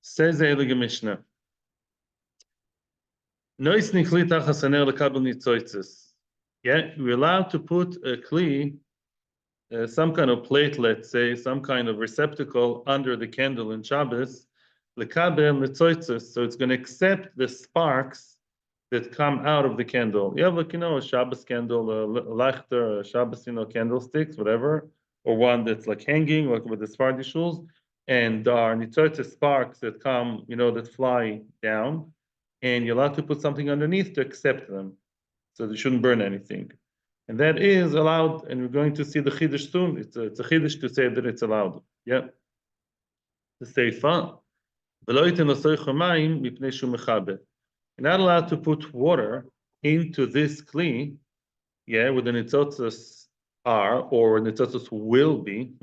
Says the Heilige Mishnah. Nois nikli tachas haner lekabel nitzotzes. Yeah, we're allowed to put a kli, some kind of plate, let's say, some kind of receptacle under the candle in Shabbos, lekabel nitzotzes. So it's going to accept the sparks that come out of the candle. You have, like, a Shabbos candle, a lichter, a Shabbos, candlesticks, whatever, or one that's like hanging, like with the Sephardi shuls, and there are nitzotzes sparks that come, that fly down, and you're allowed to put something underneath to accept them, so they shouldn't burn anything. And that is allowed, and we're going to see the chiddush soon. It's a chiddush to say that it's allowed. Yeah. The seifa, v'lo yiten l'soich hamayim mipnei shu mechaber. You're not allowed to put water into this kli, where the nitzotzes are, or nitzotzes will be,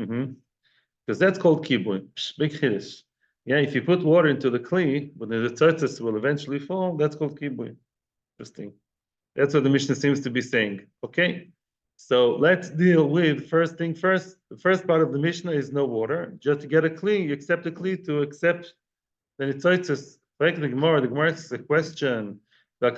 because that's called kibui. Big chiddush. Yeah, if you put water into the kli, but the nitzotzes will eventually fall, that's called kibui. Interesting. That's what the Mishnah seems to be saying. Okay, so let's deal with first thing first. The first part of the Mishnah is no water. Just to get a kli, you accept a kli to accept the nitzotzes. The Gemara asks a question. We saw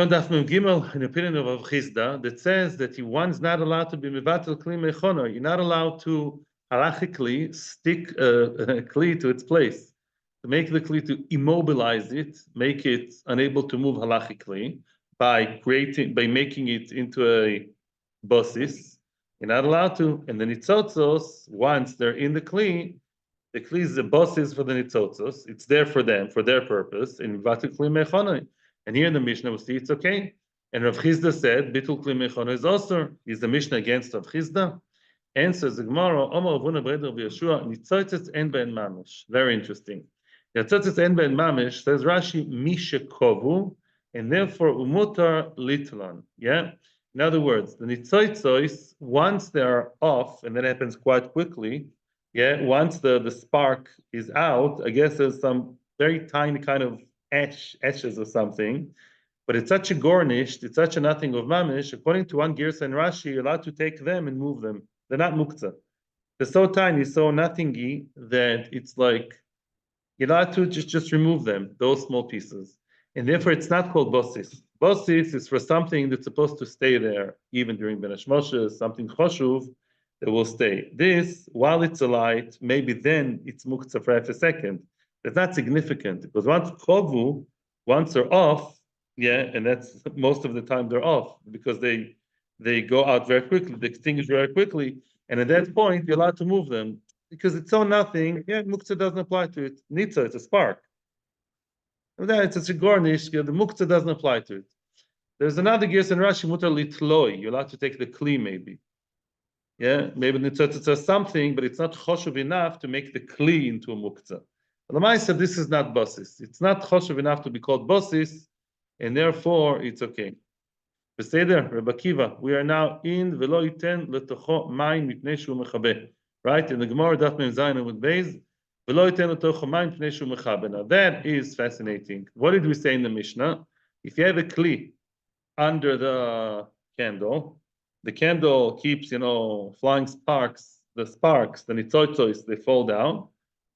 in Daf Mem Gimel an opinion of Rav Chizda that says that one's not allowed to be mevatel kli mechono. You're not allowed to halachically stick a kli to its place, to make the kli, to immobilize it, make it unable to move halachically by making it into a basis. You're not allowed to. And the nitzotzos, once they're in the kli is the basis for the nitzotzos. It's there for them, for their purpose. And here in the Mishnah we see it's okay. And Rav Chizda said, Bitul kli mechono is also. Is the Mishnah against Rav Chizda? Answers the Gemara, Omar Avuna Breder Yeshua, nitzotzos en ben mamish. Very interesting. Nitzotzos en ben mamish, says Rashi, mishe kovu, and therefore umutar litlan. Yeah? In other words, the nitzotzos, once they are off, and that happens quite quickly, once the spark is out, I guess there's some very tiny kind of ashes or something, but it's such a garnished, it's such a nothing of mamish. According to one Girsa and Rashi, you're allowed to take them and move them. They're not muktzah. They're so tiny, so nothingy, that it's like you're allowed to just remove them, those small pieces. And therefore it's not called bosis. Bosis is for something that's supposed to stay there, even during Ben Hashmoshes, something choshuv, that will stay. This, while it's a light, maybe then it's muktzah for half a second. That's not significant, because once they're off, and that's most of the time they're off, because they go out very quickly, they extinguish very quickly, and at that point you're allowed to move them, because it's so nothing. Muktzah doesn't apply to it. Nitza, it's a spark. And then it's a garnish, the muktzah doesn't apply to it. There's another gears in Rashi, mutar litloi, you're allowed to take the kli maybe. Maybe nitzotzes are something, but it's not choshuv enough to make the kli into a muktzah. Lamai said this is not basis. It's not choshuv enough to be called basis, and therefore it's okay. Beseder, Rebbe Akiva, we are now in velo yiten letocho mayim mipnei shu mechabe. Right in the Gemara Daf Mem Zayin with Beis, velo yiten letocho mayim mipnei shu mechabe. Now that is fascinating. What did we say in the Mishnah? If you have a kli under the candle keeps, flying sparks, the nitzotzos, they fall down.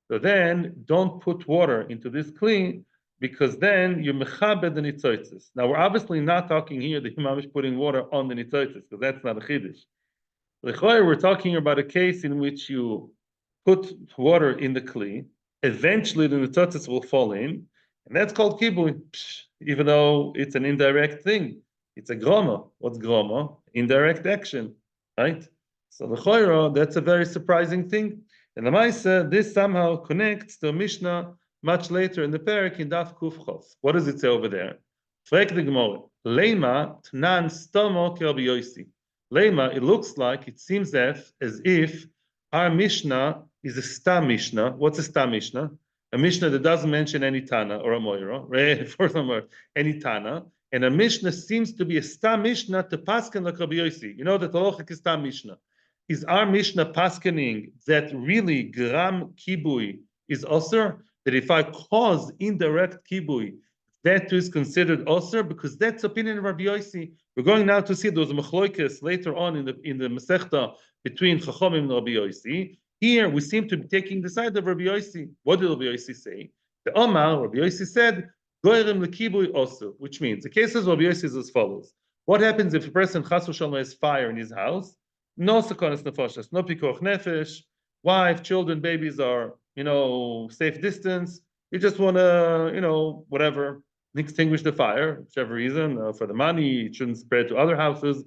So then don't put water into this kli, because then you mechabed the nitzotzos. Now we're obviously not talking here the imam is putting water on the nitzotzos, because that's not a chiddush. We're talking about a case in which you put water in the kli, eventually the nitzotzos will fall in, and that's called kibui, even though it's an indirect thing. It's a groma. What's groma? Indirect action, right? So the choira, that's a very surprising thing. And the Maisa, this somehow connects to a Mishnah much later in the PEREK in Daf Kuf Chof. What does it say over there? Frek the Gemara. Leima tnan stomo ki Rabbi Yosi. Leima, it seems as if our Mishnah is a stam Mishnah. What's a stam Mishnah? A Mishnah that doesn't mention any Tana or a Moira, right? For some any Tana. And a Mishnah seems to be a stam Mishnah to pasken like Rabbi Yosi. You know that the lochik is stam Mishnah. Is our Mishnah paskening that really gram kibui is osir? That if I cause indirect kibui, that is considered osir? Because that's the opinion of Rabbi Yosi. We're going now to see those machloikes later on in the Masechta between Chachamim and Rabbi Yosi. Here we seem to be taking the side of Rabbi Yossi. What did Rabbi Yossi say? The Omar, Rabbi Yossi said, Goyrem lekibui also, which means the cases of Rabbi Yossi is as follows. What happens if a person chas v'shalom has fire in his house? No sakonas nefashas, no pikuach nefesh, wife, children, babies are, safe distance. You just want to, whatever, extinguish the fire, whichever reason, for the money, it shouldn't spread to other houses.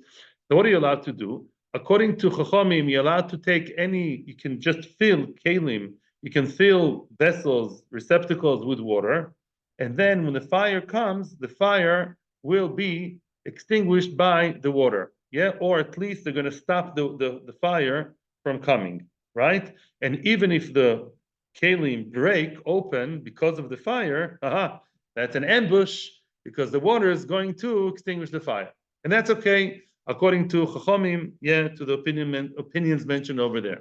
So what are you allowed to do? According to Chachamim, you're allowed to take you can just fill kalim, you can fill vessels, receptacles with water, and then when the fire comes, the fire will be extinguished by the water, or at least they're going to stop the fire from coming, right? And even if the kalim break open because of the fire, that's an ambush because the water is going to extinguish the fire, and that's okay. According to Chachamim, to the opinions mentioned over there.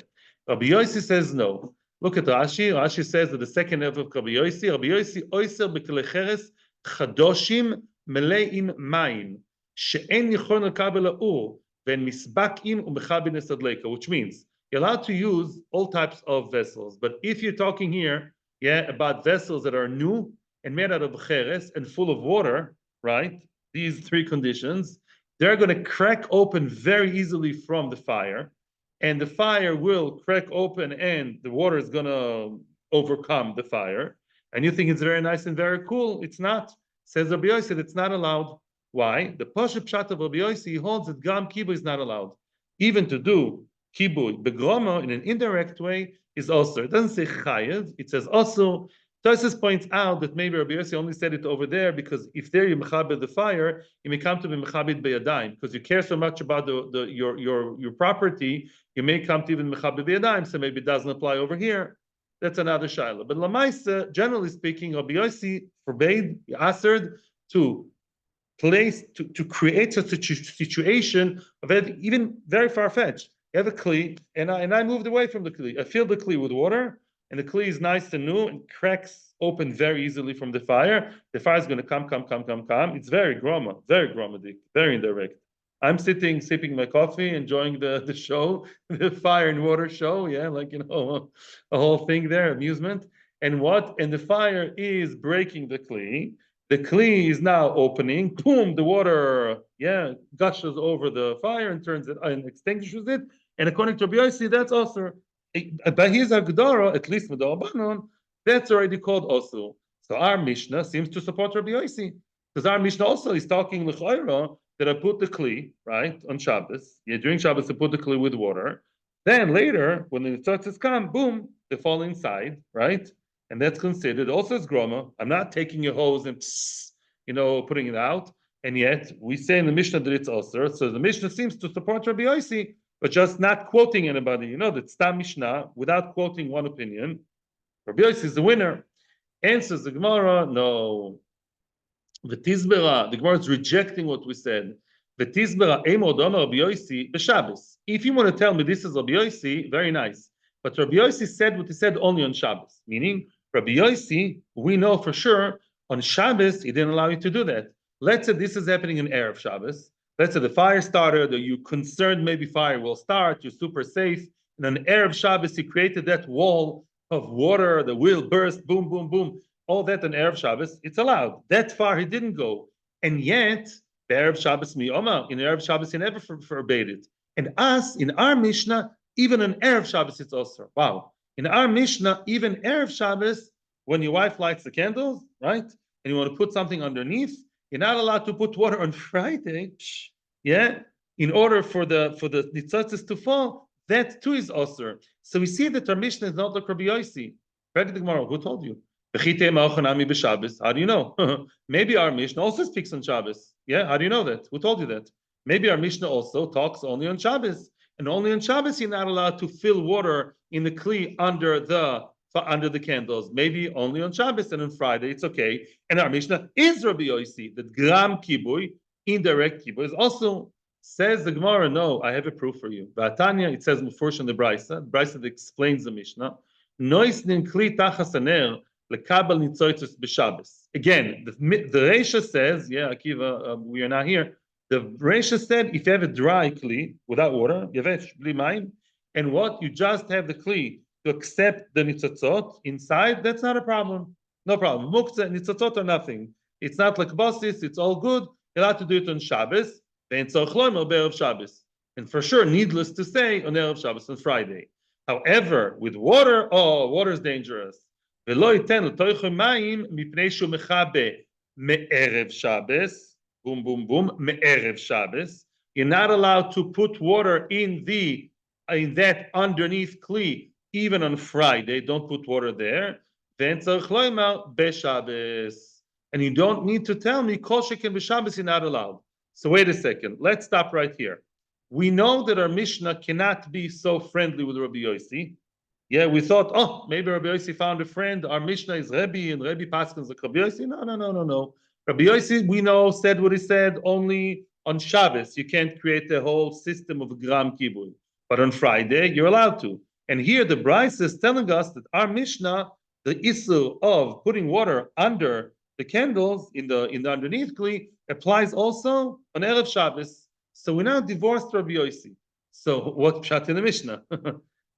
Rabbi Yossi says no. Look at Rashi. Rashi says that the second level of Rabbi Yossi oiser b'kelecheres chadoshim meleim mayim she'en yichon lekabel ha'ur ve'en misbakim u'mechabin esadleika, which means you're allowed to use all types of vessels, but if you're talking here, about vessels that are new and made out of cheres and full of water, right? These three conditions, they're going to crack open very easily from the fire, and the fire will crack open and the water is going to overcome the fire. And you think it's very nice and very cool. It's not. Says Rabbi Yossi, it's not allowed. Why? The Pashup Pshat of Rabbi Yossi holds that Gam Kibui is not allowed. Even to do Kibui, Begroma, in an indirect way, is also. It doesn't say Chayev, it says also. Tosfos points out that maybe Rabbi Yossi only said it over there because if there you mechabed the fire, you may come to be mechabed beyadayim because you care so much about your property, you may come to even mechabed beyadayim. So maybe it doesn't apply over here. That's another shaila. But lamaisa, generally speaking, Rabbi Yossi forbade, asered to create such a situation of it, even very far fetched. You have a kli, and I moved away from the kli. I filled the kli with water. And the kli is nice and new and cracks open very easily from the fire. The fire is going to come. It's very groma, very indirect. I'm sitting, sipping my coffee, enjoying the show, the fire and water show, a whole thing there, amusement. And the fire is breaking the kli. The kli is now opening. Boom, the water, gushes over the fire and turns it and extinguishes it. And according to Rabbi Yossi, that's also. But his Agdara, at least with the Abanon, that's already called Osu. So our Mishnah seems to support Rabbi Yossi, because our Mishnah also is talking l'chayra that I put the kli right on Shabbos. During Shabbos I put the kli with water. Then later, when the tzotzes come, boom, they fall inside, right? And that's considered also as groma. I'm not taking a hose and putting it out. And yet we say in the Mishnah that it's Osir. So the Mishnah seems to support Rabbi Yossi, but just not quoting anybody. That's Stam Mishnah without quoting one opinion. Rabbi Yossi is the winner. Answers the Gemara, no. The Gemara is rejecting what we said. The Tizbera, Rabbi Yossi, Shabbos. If you want to tell me this is Rabbi Yossi, very nice. But Rabbi Yossi said what he said only on Shabbos. Meaning, Rabbi Yossi, we know for sure, on Shabbos, he didn't allow you to do that. Let's say this is happening in Erev Shabbos. Let's say the fire started, or you're concerned maybe fire will start, you're super safe, and on Erev Shabbos, he created that wall of water, the will burst, boom, boom, boom. All that on Erev Shabbos, it's allowed. That far he didn't go. And yet, the Erev Shabbos miyoma, in Erev Shabbos, he never forbade it. And us, in our Mishnah, even on Erev Shabbos, it's also. Wow. In our Mishnah, even Erev Shabbos, when your wife lights the candles, right, and you want to put something underneath, you're not allowed to put water on Friday, in order for the nitzotzes to fall. That too is osur. So we see that our Mishnah is not like Rabbi Yossi. Back the Gemara, who told you? How do you know? Maybe our Mishnah also speaks on Shabbos. How do you know that? Who told you that? Maybe our Mishnah also talks only on Shabbos, and only on Shabbos you're not allowed to fill water in the kli under the candles. Maybe only on Shabbos, and on Friday it's okay. And our Mishnah is Rabbi Yossi, that gram kibui, indirect kibui, is also. Says the Gemara, no, I have a proof for you. V'atanya, it says Mufursh in the Brisa that explains the Mishnah. Nois nin kli tachas haner lekabel nitzotzes b'Shabbos. Again, the Reisha says, Akiva, we are not here. The Reisha said, if you have a dry kli without water, yavesh bli mayim, and what you just have the kli to accept the nitzotzot inside, that's not a problem. No problem. Muktzah, nitzotzot are nothing. It's not like bosses, it's all good. You're allowed to do it on Shabbos, and Shabbos. And for sure, needless to say, on Erev Shabbos, on Friday. However, with water, water is dangerous. Me'erev Shabbos, boom, boom, boom, me'erev Shabbos. You're not allowed to put water in that underneath kli, even on Friday. Don't put water there. Then Shabbos. And you don't need to tell me kol sheken b'Shabbos you're not allowed. So wait a second. Let's stop right here. We know that our Mishnah cannot be so friendly with Rabbi Yossi. Yeah, we thought, maybe Rabbi Yossi found a friend. Our Mishnah is Rebbe, and Rebbe Paskins like Rabbi Yossi. No. Rabbi Yossi, we know, said what he said only on Shabbos. You can't create a whole system of gram kibui. But on Friday, you're allowed to. And here the Bryce is telling us that our Mishnah, the issue of putting water under the candles in the underneath kli, applies also on Erev Shabbos. So we now divorced Rabbi Yossi. So what pshat in the Mishnah?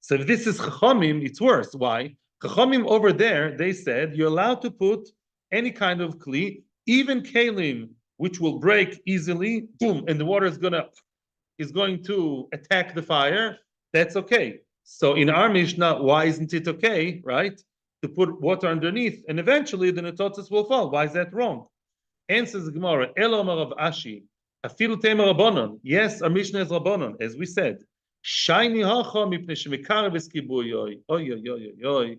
So if this is Chachamim, it's worse. Why? Chachamim over there, they said you're allowed to put any kind of kli, even kalim, which will break easily, boom, and the water is going to attack the fire. That's okay. So in our Mishnah, why isn't it okay, right, to put water underneath, and eventually the netotzos will fall? Why is that wrong? Answers the Gemara, Elomar of Ashi, Afilu Temer Rabbanon. Yes, our Mishnah is Rabbanon, as we said. Shiny hacha mipnei shemikarev eskibuyoy. Oy.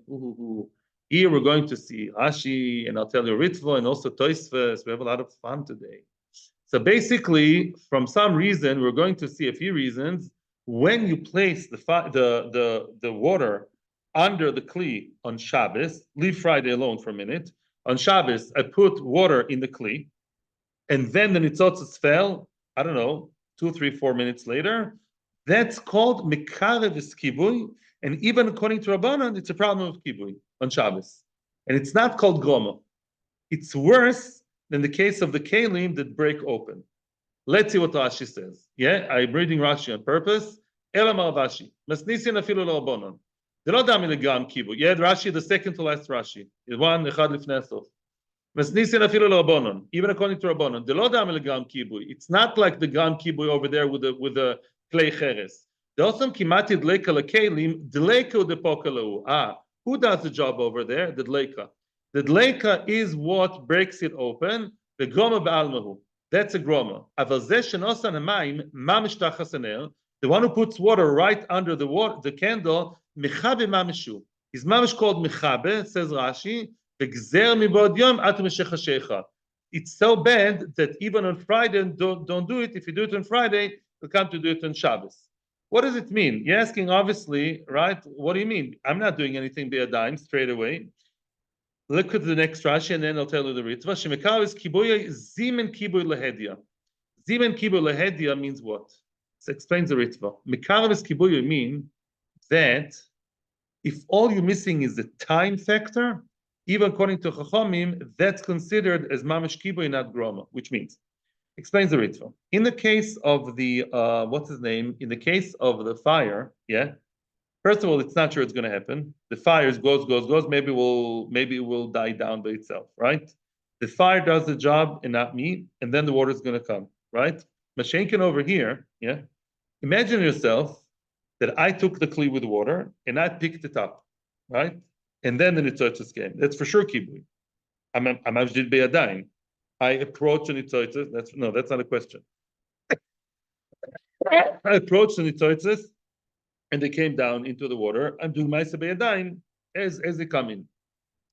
Here we're going to see Rashi, and I'll tell you Ritva, and also Tosfos. We have a lot of fun today. So basically, from some reason, we're going to see a few reasons. When you place the water under the kli on Shabbos, leave Friday alone for a minute. On Shabbos, I put water in the kli, and then the nitzotzos fell, I don't know, 2, 3, 4 minutes later. That's called mekarev kibui, and even according to Rabbanan, it's a problem of kibui on Shabbos, and it's not called groma. It's worse than the case of the kalim that break open. Let's see what Rashi says. Yeah, I'm reading Rashi on purpose. Elamar Rashi, masnisin afilu l'Rabbanan. They don't dami legram kibui. Yeah, Rashi, the second to last Rashi, is one echad lifnei sof. Masnisin afilu l'Rabbanan. Even according to Rabbanan, they don't dami legram kibui. It's not like the gram kibui over there with the Klei cheres. Dosam kimati dleika lekelim dleika depokalu. Who does the job over there? The dleika. The dleika is what breaks it open. The groma ba'almahu. That's a groma. Aval zeh shenosan hamayim mamish tachas haner. The one who puts water right under the candle, mechabe mamishu. His mamish called mechabe, says Rashi. V'gzer mibod yom at meshechashecha. It's so bad that even on Friday, don't do it. If you do it on Friday, you'll come to do it on Shabbos. What does it mean? You're asking, obviously, right? What do you mean? I'm not doing anything by a dime straight away. Look at the next Rashi, and then I'll tell you the Ritva. Shemekav is kibuya zimen kibuy lehedia. Zimen kibuy lehedia means what? So explains the Ritva. Mekav is kibuya mean that if all you're missing is the time factor, even according to Chachamim, that's considered as mamish kibuy, not groma, which means. Explains the Ritva. In the case of the in the case of the fire, yeah. First of all, it's not sure it's going to happen. The fire goes. Maybe it will die down by itself, right? The fire does the job and not me, and then the water is going to come, right? Mashenkin over here, yeah. Imagine yourself that I took the kli with water and I picked it up, right? And then the nitzotzos came. That's for sure kibui. I'm avjid beyadayim. I approach the nitzotzos. That's not a question. I approached the nitzotzos, and they came down into the water. I'm doing ma'aseh beyadayim as they come in.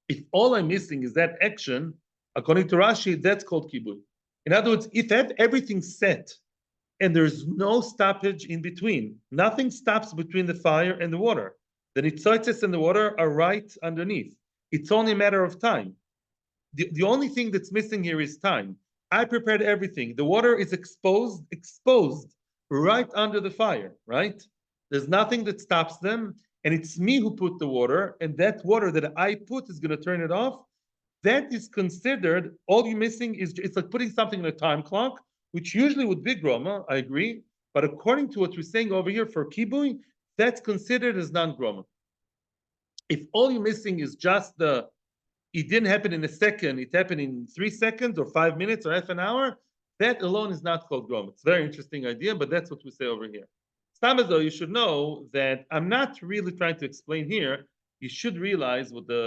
If all I'm missing is that action, according to Rashi, that's called kibui. In other words, if I have everything set and there's no stoppage in between, nothing stops between the fire and the water, the nitzotzos and the water are right underneath. It's only a matter of time. The only thing that's missing here is time. I prepared everything. The water is exposed right under the fire, right? There's nothing that stops them, and it's me who put the water, and that water that I put is going to turn it off. That is considered, all you're missing is, it's like putting something in a time clock, which usually would be groma, I agree, but according to what we're saying over here for kibui, that's considered as non-groma. If all you're missing is just it didn't happen in a second, it happened in 3 seconds or 5 minutes or half an hour, that alone is not called groma. It's a very interesting idea, but that's what we say over here. Stam as though you should know that I'm not really trying to explain here. You should realize what the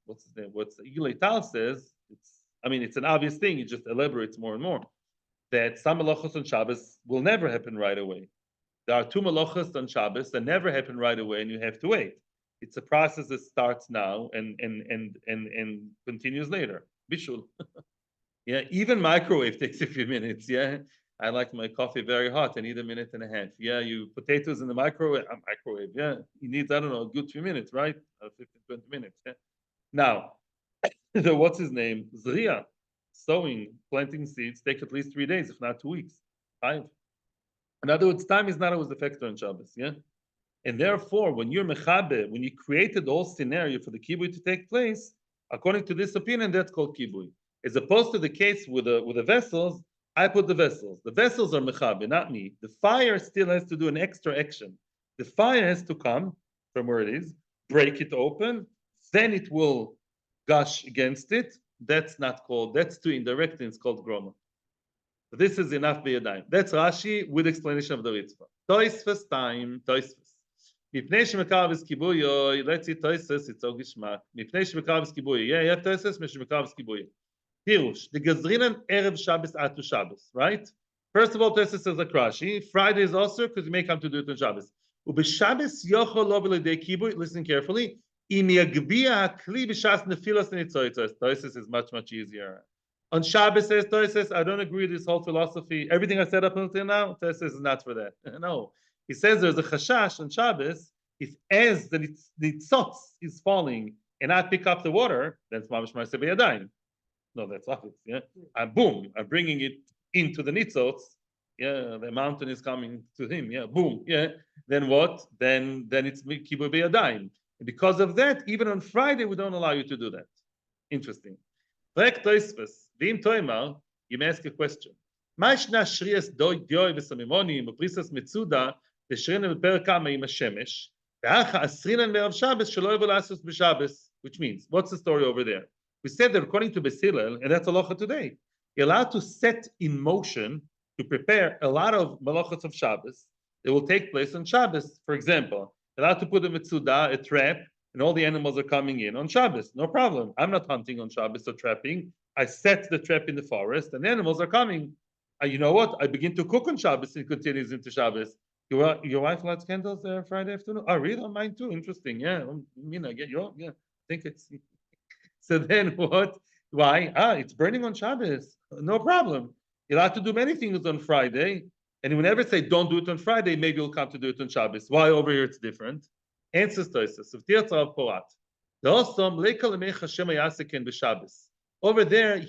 what's his name, what's Yulei Tal says. It's an obvious thing. It just elaborates more and more that some melachos on Shabbos will never happen right away. There are 2 melachos on Shabbos that never happen right away, and you have to wait. It's a process that starts now and continues later. Bishul. Yeah, even microwave takes a few minutes. Yeah, I like my coffee very hot. I need a minute and a half. Yeah, you potatoes in the microwave. Yeah, it needs, I don't know, a good few minutes, right? 15, 20 minutes. Yeah. Now, what's his name? Zriya, sowing, planting seeds take at least 3 days, if not 2 weeks. 5. In other words, time is not always a factor on Shabbos. Yeah. And therefore, when you're mechabe, when you created the whole scenario for the kibui to take place, according to this opinion, that's called kibui. As opposed to the case with the vessels, I put the vessels. The vessels are mechabe, not me. The fire still has to do an extra action. The fire has to come from where it is, break it open, then it will gush against it. That's too indirect, and it's called groma. This is enough b'yadayim. That's Rashi with explanation of the Ritzvah. Toisfes time, Toisfes. Mipnei shemekavis kibuyo, let's see Toisfes, it's all gishmak. Mipnei shemekavis kibuyo. Yeah, you have Toisfes, meshemekavis kibuyo. Pirush, the Gazrinan Erev Shabbos atu Shabbos, right? First of all, Toisfes says like Rashi, Friday is also because you may come to do it on Shabbos. Ubeshabbos yochol lo v'ledei kibuy, listen carefully, im yagbia hakli b'shas nefilas nitzoitzos. Toisfes is much, much easier. On Shabbos, says Toisfes, I don't agree with this whole philosophy. Everything I said up until now, Toisfes is not for that. No. He says there's a chashash on Shabbos, if as the nitzotz is falling and I pick up the water, then it's mamash ma'aseh b'yadayim. No, that's obvious. Yeah, I'm bringing it into the nitzotz. Yeah, the mountain is coming to him. Yeah, boom. Yeah, then what? Then it's kibui b'yadayim. And because of that, even on Friday, we don't allow you to do that. Interesting. PEREK Toisfes, v'im toimar, you may ask a question. מה ישנה שריאס דיוי וסמימונים ופריסס מצודה לשרינן בפרק כמה עם השמש ואחר אסרינן בערב שבס שלא יבוא לעשות בשבס, which means, what's the story over there? We said that according to Besilel, and that's halacha today, you're allowed to set in motion to prepare a lot of melachos of Shabbos that will take place on Shabbos. For example, you're allowed to put a mitzuda, a trap, and all the animals are coming in on Shabbos. No problem. I'm not hunting on Shabbos or trapping. I set the trap in the forest, and the animals are coming. You know what? I begin to cook on Shabbos and continues into Shabbos. Your wife lights candles there Friday afternoon? Oh, really? On mine too. Interesting. Yeah. I get you. Yeah. I think it's. So then what? Why? It's burning on Shabbos. No problem. You're allowed to do many things on Friday. And we never say don't do it on Friday. Maybe you'll come to do it on Shabbos. Why over here it's different? Answers to us. Over there,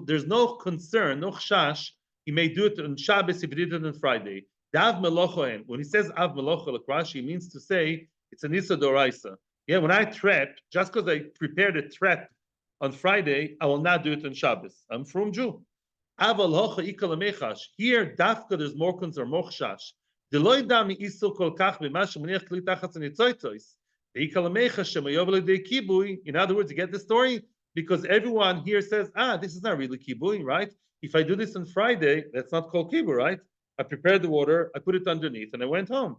there's no concern, no chash. He may do it on Shabbos if he did it on Friday. When he says Av Melocha Lakrashi, he means to say it's an Issa Doraisa. Yeah, when I trap, just because I prepared a trap on Friday, I will not do it on Shabbos. I'm from Jew. Here, Dafka, there's more concern, more chash. In other words, you get the story? Because everyone here says, this is not really kibui, right? If I do this on Friday, that's not called kibui, right? I prepared the water, I put it underneath, and I went home.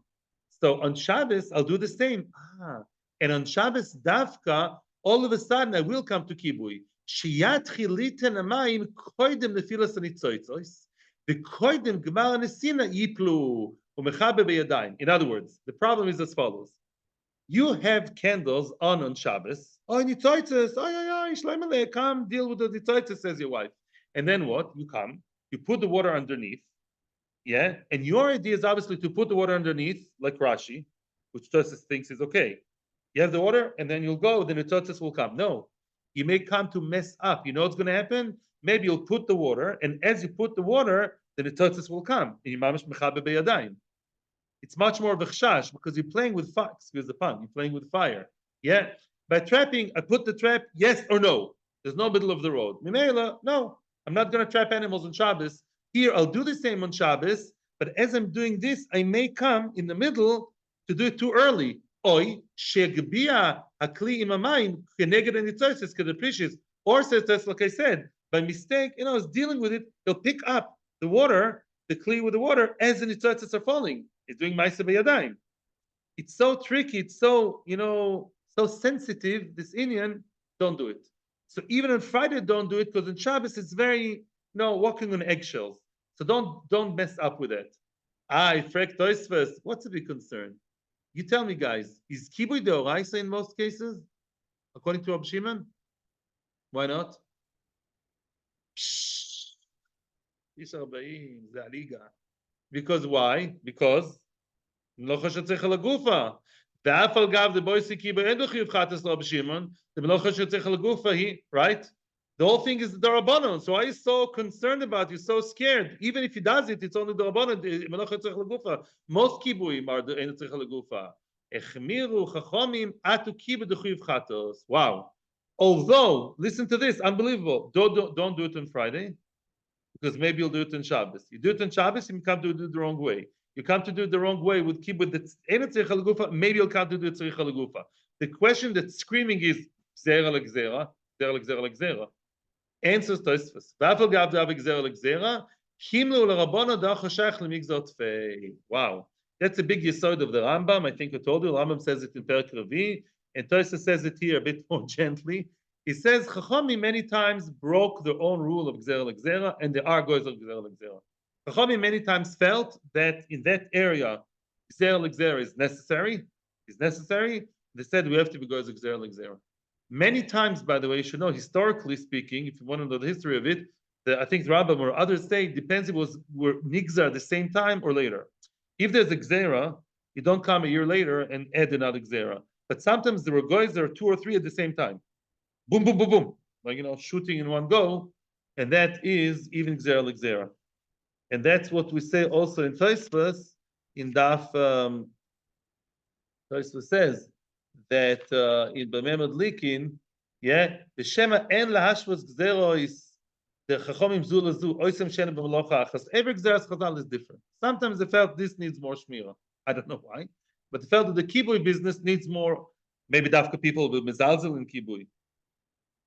So on Shabbos, I'll do the same. And on Shabbos, Dafka, all of a sudden, I will come to kibui. In other words, the problem is as follows. You have candles on Shabbos. Oh, nitzoitzes. Come deal with the nitzoitzes, says your wife. And then what? You come, you put the water underneath. Yeah. And your idea is obviously to put the water underneath, like Rashi, which Tosfos thinks is okay. You have the water, and then you'll go, then the nitzoitzes will come. No. You may come to mess up. You know what's going to happen? Maybe you'll put the water, and as you put the water, the nitzoitzes will come. It's much more of a chash because you're playing with fire. Excuse the pun. You're playing with fire. Yeah. By trapping, I put the trap, yes or no. There's no middle of the road. Mimela, no. I'm not going to trap animals on Shabbos. Here, I'll do the same on Shabbos, but as I'm doing this, I may come in the middle to do it too early. Oy, shegbiya hakli imamayim keneged anitzos kedeprishis. Or says that's like I said, by mistake, is dealing with it. He'll pick up the water, the kli with the water, as the nitzotzes are falling. He's doing ma'aseh b'yadayim. It's so tricky. It's so so sensitive. This Indian, don't do it. So even on Friday, don't do it because on Shabbos it's very walking on eggshells. So don't mess up with it. Frek Toisves. What's the big concern? You tell me, guys. Is kibui deoraisa in most cases, according to Rab Shimon? Why not? Because why? Because melacha shetzich lagufa. Ve'af al gav the boy sikiba educhiv chatas Rab Shimon. The melacha shetzich lagufa. Right? The whole thing is the darabanon. So why are you so concerned about? You're so scared. Even if he does it, it's only darabanon. Melacha shetzich lagufa. Most kibuim are the shetzich lagufa. Echmiru chachomim atu kiba dechiv chatos. Wow. Although, listen to this, unbelievable. Don't do it on Friday, because maybe you'll do it on Shabbos. You do it on Shabbos, you come to do it the wrong way. You come to do it the wrong way with kibbutz that's ain't tzricha legufa. Maybe you'll come to do it tzricha legufa. The question that's screaming is gzera legzera, gzera legzera legzera. Answers Tosfos. V'afal gav dav gzera legzera. Himlu l'rabbanon da choshech lemigzot fei. Wow, that's a big yesod of the Rambam. I think I told you. The Rambam says it in PEREK Revi. And Tosfos says it here a bit more gently. He says Chachamim many times broke their own rule of Gzera L'Gzera, and there are goys of Gzera L'Gzera. Chachamim many times felt that in that area, Gzera L'Gzera is necessary. They said we have to be goys of Gzera L'Gzera. Many times, by the way, you should know, historically speaking, if you want to know the history of it, I think the Rambam or others say, depends if it was were Nigzar at the same time or later. If there's a Gzera, you don't come a year later and add another Gzera. But sometimes there were guys that are 2 or 3 at the same time. Boom, boom, boom, boom. Like, shooting in one go. And that is even Gzera L'Gzera. And that's what we say also in Tosfos, in Daf, Tosfos says that in B'memad Likin, the Shema en lahashvos Gzero is the Chachomim zu lezu, oisem shena b'melacha achas. Every Gzeras Chazal is different. Sometimes they felt this needs more shmira. I don't know why. But they felt that the kibui business needs more, maybe dafka people will mezalzel in kibui.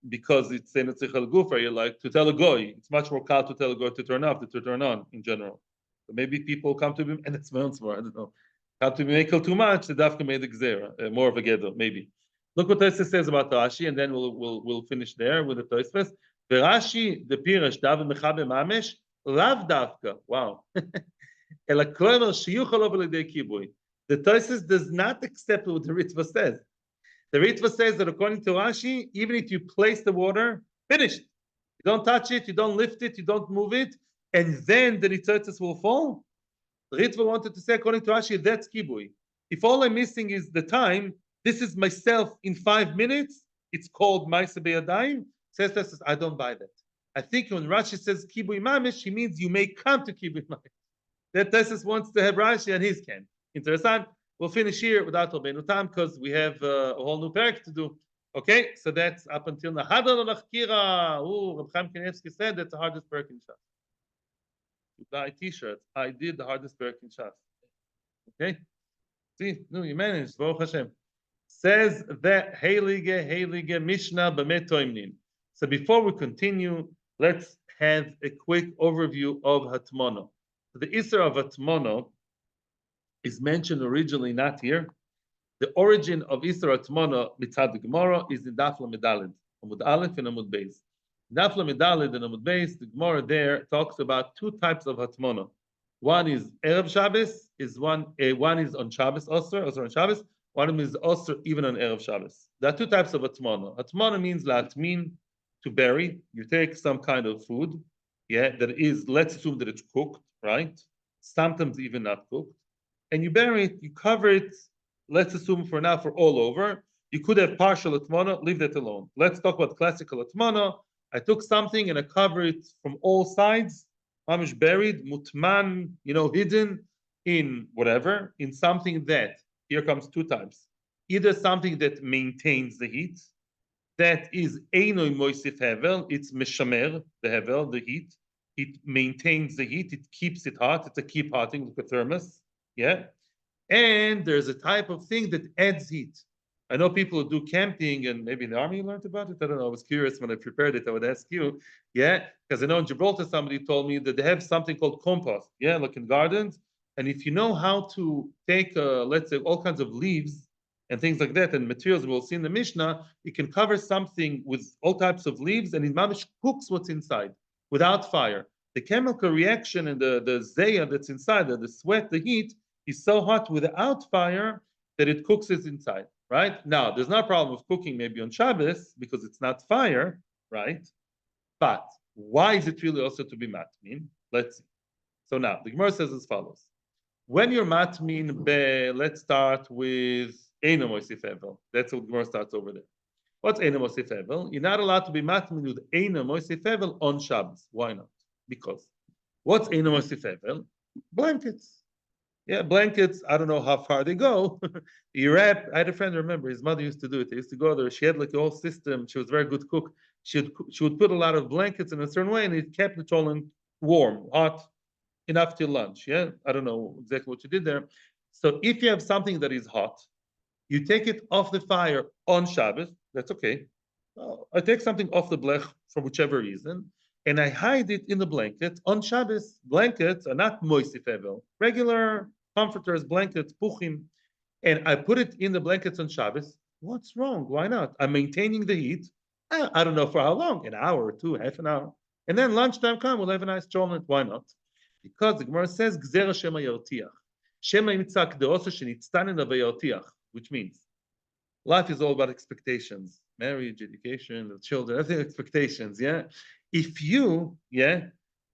Because it's in a tzricha l'gufa, you like to tell a goy. It's much more calm to tell a goy to turn off than to turn on in general. So maybe people come to him, and it's my own smart, I don't know. Come to Mekel too much, the dafka made the gzera, more of a geder, maybe. Look what Tosfos says about Rashi, and then we'll finish there with the Tosfos. The Rashi, the Pirish, David Mechabe Mamesh, lav dafka. Wow. Ela kloimer shiyuchal over l'dei kibui. The Tosfos does not accept what the Ritva says. The Ritva says that according to Rashi, even if you place the water, finished. You don't touch it, you don't lift it, you don't move it, and then the nitzotzes will fall. The Ritva wanted to say, according to Rashi, that's kibui. If all I'm missing is the time, this is myself in 5 minutes, it's called ma'aseh b'yadayim. Says Tosfos, I don't buy that. I think when Rashi says kibui mamish, he means you may come to kibui mamish. That Tosfos wants to have Rashi and his can. Interessant. We'll finish here without Rabbeinu Tam because we have a whole new PEREK to do. Okay, so that's up until now. Hadar l'chkira. Reb Chaim Kanievsky said that's the hardest PEREK in Shas. You buy T-shirts. I did the hardest PEREK in Shas. Okay, see, no, you managed. Baruch Hashem. Says that Heilige Mishnah b'met toimnin. So before we continue, let's have a quick overview of hatmanah. So the Isra of hatmanah is mentioned originally not here. The origin of Isra hatmanah mitzad the Gemara is in Daf Lamed Daled, Amud Aleph and Amud Beis. Daf Lamed Daled and Amud Beis, the Gemara there talks about 2 types of hatmanah. One is Erev Shabbos, one is on Shabbos, also on Shabbos. One is also even on Erev Shabbos. There are 2 types of hatmanah. Hatmanah means latmin, to bury. You take some kind of food, that is, let's assume that it's cooked, right? Sometimes even not cooked. And you bury it, you cover it, let's assume for now for all over. You could have partial hatmanah, leave that alone. Let's talk about classical hatmanah. I took something and I cover it from all sides, mamish buried, mutman, hidden in whatever, in something that, here comes 2 types. Either something that maintains the heat, that is einoi moisif hevel, it's meshamer, the hevel, the heat. It maintains the heat, it keeps it hot, it's a keep hotting, like a thermos, and there's a type of thing that adds heat. I know people who do camping, and maybe in the army you learned about it. I don't know. I was curious when I prepared it. I would ask you, yeah, because I know in Gibraltar somebody told me that they have something called compost, yeah, like in gardens. And if you know how to take, let's say, all kinds of leaves and things like that, and materials we'll see in the Mishnah, you can cover something with all types of leaves, and it mamish cooks what's inside without fire. The chemical reaction and the zeya that's inside, the sweat, the heat, is so hot without fire that it cooks it inside, right? Now, there's no problem with cooking maybe on Shabbos because it's not fire, right? But why is it really also to be matmin? Let's see. So now, the Gemara says as follows. When you're matmin be, let's start with Eino Mosif Evel. That's what the Gemara starts over there. What's Eino Mosif Evel? You're not allowed to be matmin with Eino Mosif Evel on Shabbos. Why not? Because what's Eino Mosif Evel? Blankets. Yeah, blankets, I don't know how far they go. You wrap, I had a friend, remember, his mother used to do it. They used to go there. She had like a whole system. She was a very good cook. She would put a lot of blankets in a certain way, and it kept the cholent warm, hot, enough till lunch. Yeah, I don't know exactly what you did there. So if you have something that is hot, you take it off the fire on Shabbos. That's okay. I take something off the blech for whichever reason, and I hide it in the blanket on Shabbos. Blankets are not moisif evel, regular comforters, blankets, puchim, and I put it in the blankets on Shabbos. What's wrong? Why not? I'm maintaining the heat. I don't know for how long, an hour or two, half an hour. And then lunchtime come, we'll have a nice cholent. Why not? Because the Gemara says, Gzera Shema Yartiach. Shema Yitzak Deoso Shenitztanen Yartiach, which means life is all about expectations, marriage, education, the children, everything expectations, yeah? If you, yeah,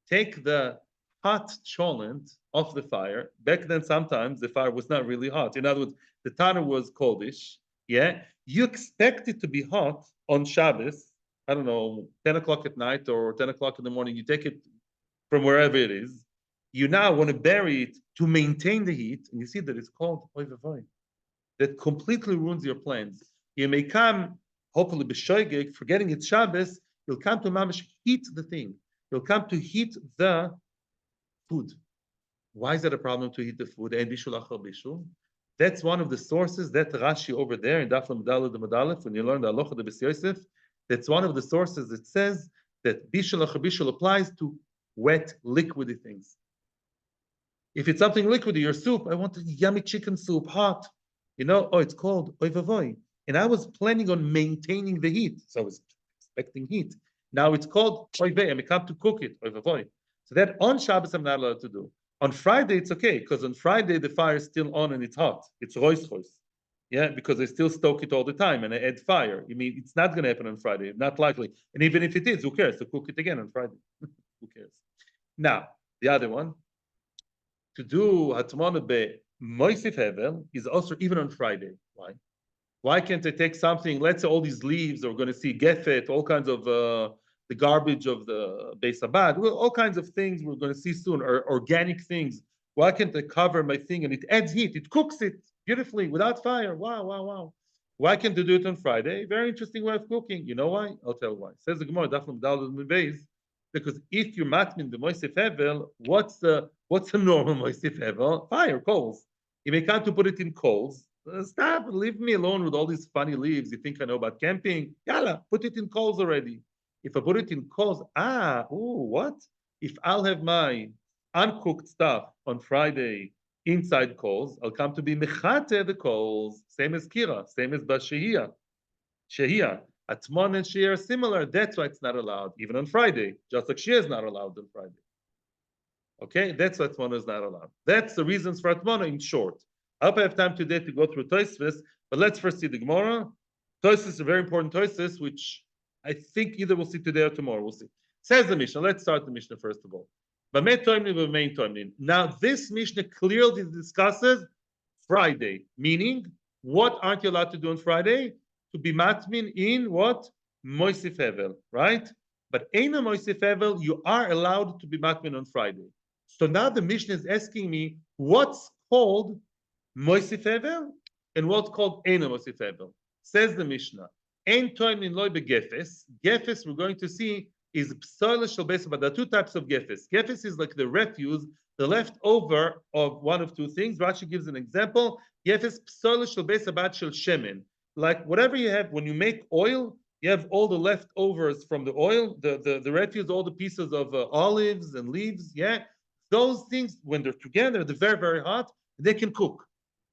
take the hot cholent off the fire, back then sometimes the fire was not really hot. In other words, the tanner was coldish, yeah? You expect it to be hot on Shabbos, I don't know, 10 o'clock at night or 10 o'clock in the morning, you take it from wherever it is, you now want to bury it to maintain the heat, and you see that it's called oy vavoy. That completely ruins your plans. You may come, hopefully, b'shoigeg, forgetting it's Shabbos, you'll come to mamish heat the thing. You'll come to heat the food. Why is that a problem to heat the food? And bishul achar bishul. That's one of the sources, that Rashi over there in Daf Lamdalad the Madalef, when you learn the Halacha de Bes Yosef, that's one of the sources that says that bishul achar bishul applies to wet, liquidy things. If it's something liquidy, your soup, I want a yummy chicken soup, hot. You know, oh, it's called oy vavoy. And I was planning on maintaining the heat, so I was expecting heat. Now it's called oy vey. I come to cook it, oy vavoy. So that on Shabbos I'm not allowed to do. On Friday it's okay, because on Friday the fire is still on and it's hot. It's rois. Yeah, because I still stoke it all the time and I add fire. You mean it's not going to happen on Friday? Not likely. And even if it is, who cares? To cook it again on Friday. Who cares? Now, the other one, to do hatmanah be moisif hevel is also even on Friday. Why? Why can't I take something, let's say all these leaves, or we're going to see gefet, all kinds of the garbage of the Beis Abad, all kinds of things we're going to see soon, or organic things. Why can't I cover my thing and it adds heat? It cooks it beautifully without fire. Wow, wow, wow. Why can't they do it on Friday? Very interesting way of cooking. You know why? I'll tell you why. Says the Gemara, Daf Lamdalad Beis, because if you're matmin the moisif hevel, what's the normal moisif hevel? Fire, coals. You may come to put it in coals. Stop, leave me alone with all these funny leaves. You think I know about camping? Yalla, put it in coals already. If I put it in coals, what? If I'll have my uncooked stuff on Friday inside coals, I'll come to be mechate the coals, same as kira, same as bashehiyah. Shehiyah. Atmon and Shiur are similar. That's why it's not allowed, even on Friday, just like Shiur is not allowed on Friday. Okay, that's why Atmon is not allowed. That's the reasons for Atmon in short. I hope I have time today to go through Tosfos, but let's first see the Gemara. Tosfos is a very important Tosfos, which I think either we'll see today or tomorrow. We'll see. Says the Mishnah. Let's start the Mishnah first of all. Now, this Mishnah clearly discusses Friday, meaning what aren't you allowed to do on Friday? To be matmin in what? Moisif hevel, right? But Eina Moisif hevel, you are allowed to be matmin on Friday. So now the Mishnah is asking me what's called Moisif hevel and what's called Eina Moisif hevel. Says the Mishnah, Ein toim in loy begefes. Gefes we're going to see is psoil shel beis, but there are two types of gefes. Gefes is like the refuse the leftover of one of two things. Rashi gives an example. Yefes psoil shel beis habat shel shemen. Like whatever you have, when you make oil, you have all the leftovers from the oil, the refuse, all the pieces of olives and leaves. Yeah, those things, when they're together, they're very, very hot, they can cook.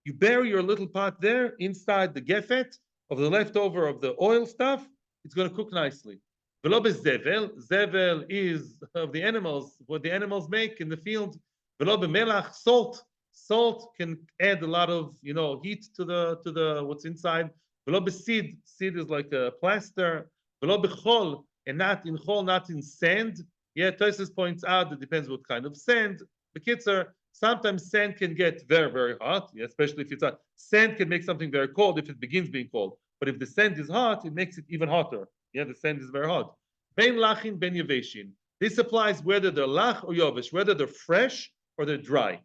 You bury your little pot there inside the gefet of the leftover of the oil stuff, it's going to cook nicely. Velo zevel, zevel is of the animals, what the animals make in the field. Velo melach, salt. Salt can add a lot of heat to the what's inside. Velo seed, seed is like a plaster. Velo bechol, and not in chol, not in sand. Yeah, Tosis points out it depends what kind of sand. The kitzer, sometimes sand can get very, very hot, yeah, especially if it's hot. Sand can make something very cold if it begins being cold. But if the sand is hot, it makes it even hotter. Yeah, the sand is very hot. Ben lachin, ben yaveshin. This applies whether they're lach or yovesh, whether they're fresh or they're dry.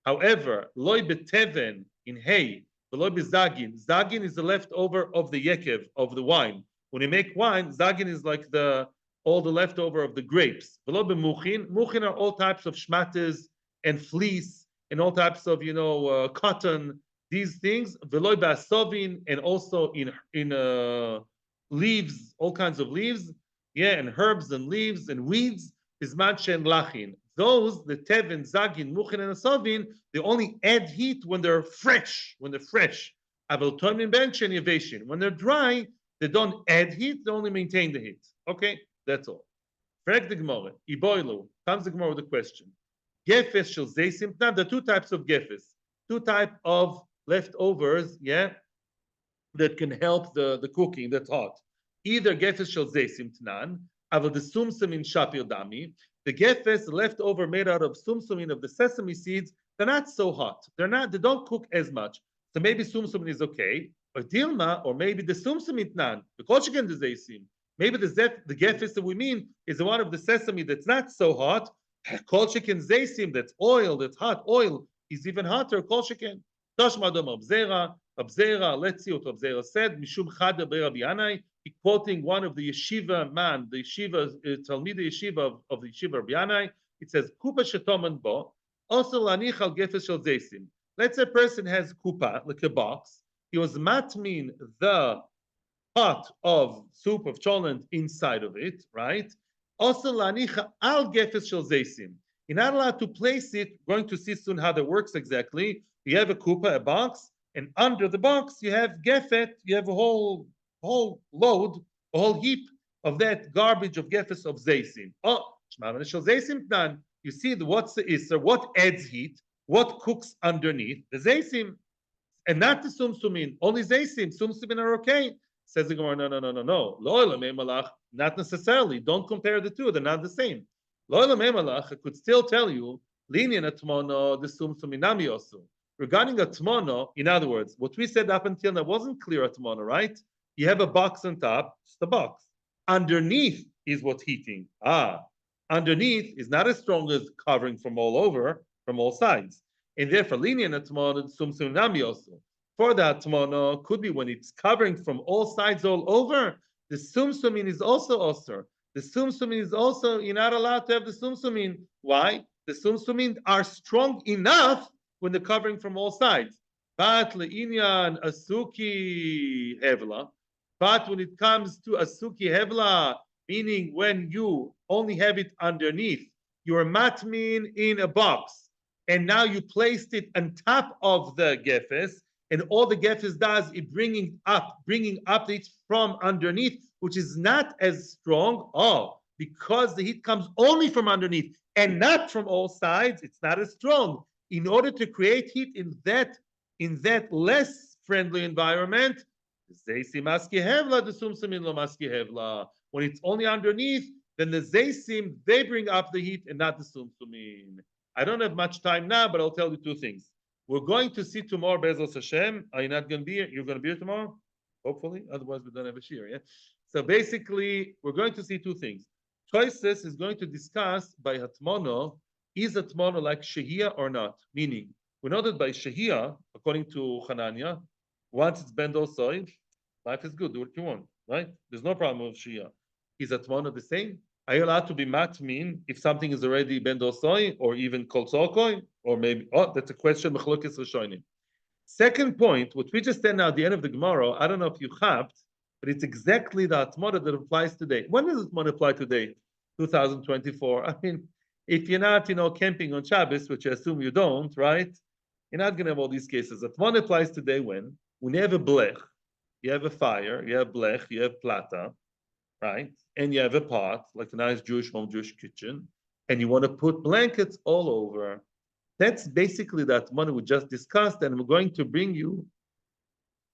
However, loy beteven in hay, loy bezagin. Zagin is the leftover of the yekev, of the wine. When you make wine, zagin is like all the leftover of the grapes. V'lo b'muchin. Muchin are all types of shmates and fleece and all types of cotton. These things. V'lo b'asovin, and also in leaves, all kinds of leaves. Yeah, and herbs and leaves and weeds. Bisman shen lachin. Those, the tevin, zagin, muchin, and asovin, they only add heat when they're fresh. When they're fresh. Aval tomin ben shen yaveshin. When they're dry, they don't add heat. They only maintain the heat. Okay. That's all. PEREK the Gemara, Iboilu, comes the Gemara with a question. Gefes shel zeisim. Now, there are two types of gefes, two types of leftovers, yeah, that can help the cooking that's hot. Either gefes shel zeisim tnan, aval the sumsum in shapir dami. The gefes, the leftover made out of sumsumin, of the sesame seeds, they're not so hot. They don't cook as much. So maybe sumsumin is okay, or dilma, or maybe the sumsumin tnan, because again the zeisim. Maybe the gefes that we mean is the one of the sesame that's not so hot. Kol sheken zeisim, that's oil, that's hot. Oil is even hotter. Kol sheken. Tashmadom Abzera. Let's see what Abzera said. Mishum chada Rabbi Yanai. He quoting one of the yeshiva man, the yeshiva talmid yeshiva of the yeshiva Rabbi Yanai. It says kupa shetoman bo. Also lanich al gefes shel zeisim. Let's say a person has kupa, like a box. He was matmin the pot of soup of cholent inside of it, right? Also, lanicha al gefes shel zeisim. You're not allowed to place it. We're going to see soon how that works exactly. You have a kupa, a box, and under the box you have gefet. You have a whole load, a whole heap of that garbage of gefes of zeisim. Oh, shmamana shel zeisim nan. You see what's the isser? What adds heat? What cooks underneath? The zeisim, and not the sumsumin. Only zeisim. Sumsumin are okay. Says the Gemara, no. Lo melach, not necessarily. Don't compare the two; they're not the same. Lo melach, I could still tell you, linyan atmono the sumsuminami also. Regarding atmono, in other words, what we said up until now wasn't clear atmono, right? You have a box on top, just a box. Underneath is what's heating. Underneath is not as strong as covering from all over, from all sides, and therefore linyan atmono the sumsuminami also. For the hatmanah, could be when it's covering from all sides all over, the sumsumin is also osir. The sumsumin is also, you're not allowed to have the sumsumin. Why? The sumsumin are strong enough when they're covering from all sides. But le'inyan asuki hevla. But when it comes to asuki hevla, meaning when you only have it underneath, you're matmin in a box, and now you placed it on top of the gefes, and all the gefes does is bringing up it from underneath, which is not as strong. Because the heat comes only from underneath and not from all sides, it's not as strong. In order to create heat in that less friendly environment, when it's only underneath, then the zeisim, they bring up the heat and not the sumsumin. I don't have much time now, but I'll tell you two things. We're going to see tomorrow, Bezos Hashem. Are you not going to be here? You're going to be here tomorrow? Hopefully. Otherwise, we don't have a shiur, yeah? So basically, we're going to see two things. Toises is going to discuss by hatmono, is hatmono like shehiyah or not? Meaning, we know that by shehiyah, according to Hanania, once it's bent or soil, life is good. Do what you want, right? There's no problem with shehiyah. Is hatmono the same? Are you allowed to be matmin if something is already ben dosoi or even kol tzolkoi? Or maybe, that's a question, Mechlokes Rishonim. Second point, what we just said now at the end of the Gemara, I don't know if you have, but it's exactly the hatmanah that applies today. When does hatmanah apply today? 2024. I mean, if you're not, camping on Shabbos, which I assume you don't, right? You're not going to have all these cases. Hatmanah applies today when you have a blech, you have a fire, you have blech, you have plata, right? And you have a pot, like a nice Jewish home, Jewish kitchen, and you want to put blankets all over. That's basically that hatmanah we just discussed, and we're going to bring you.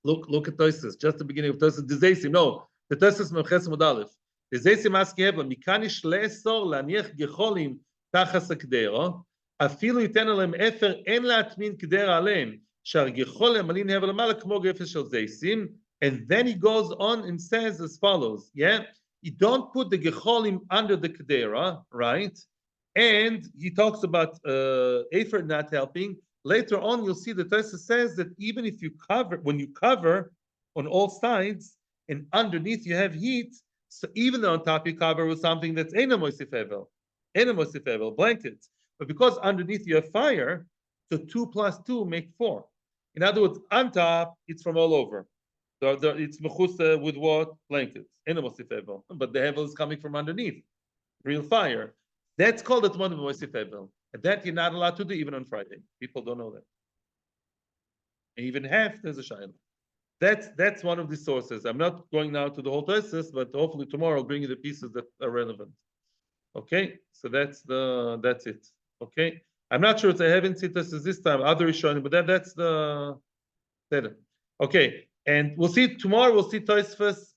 Look at Tosis, just the beginning of Tosis. The Tosis Memches Modalef. Dezeisim askehevla mikanish leesor laniach gecholim tachas hakdero. Afilu yiten alem efer en laatmin kdera alein. Shar gechol malin hevel malak kmo gefes shel zeisim. And then he goes on and says as follows. Yeah, you don't put the gecholim under the kdera, right? And he talks about Efer not helping. Later on, you'll see the Tosfos says that even if you cover, when you cover on all sides and underneath you have heat, so even though on top you cover with something that's Eina Mosif Hevel, blankets, but because underneath you have fire, so 2 + 2 make 4. In other words, on top, it's from all over. It's mechusa with what? Blankets. Eina Mosif Hevel. But the Hevel is coming from underneath. Real fire. That's called the hatmanah b'mosif hevel. And that you're not allowed to do even on Friday. People don't know that. And even half, there's a shayla. That's one of the sources. I'm not going now to the whole thesis, but hopefully tomorrow I'll bring you the pieces that are relevant. Okay, so that's it. Okay, I'm not sure if I haven't seen thesis this time. Other is showing, but that's the. Okay, and we'll see tomorrow. We'll see Tosfos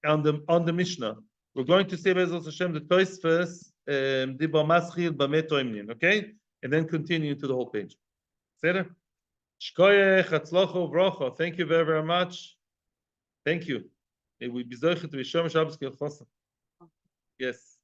on the Mishnah. We're going to say Be'ezras Hashem the Tosfos Diba Maschil B'mei Toimnin, okay, and then continue to the whole page. Seder. Shkoyech, Hatzlocho, Vrocho. Thank you very, very much. Thank you. May we be zoichet to Yom Shabbos Kil Chosa. Yes.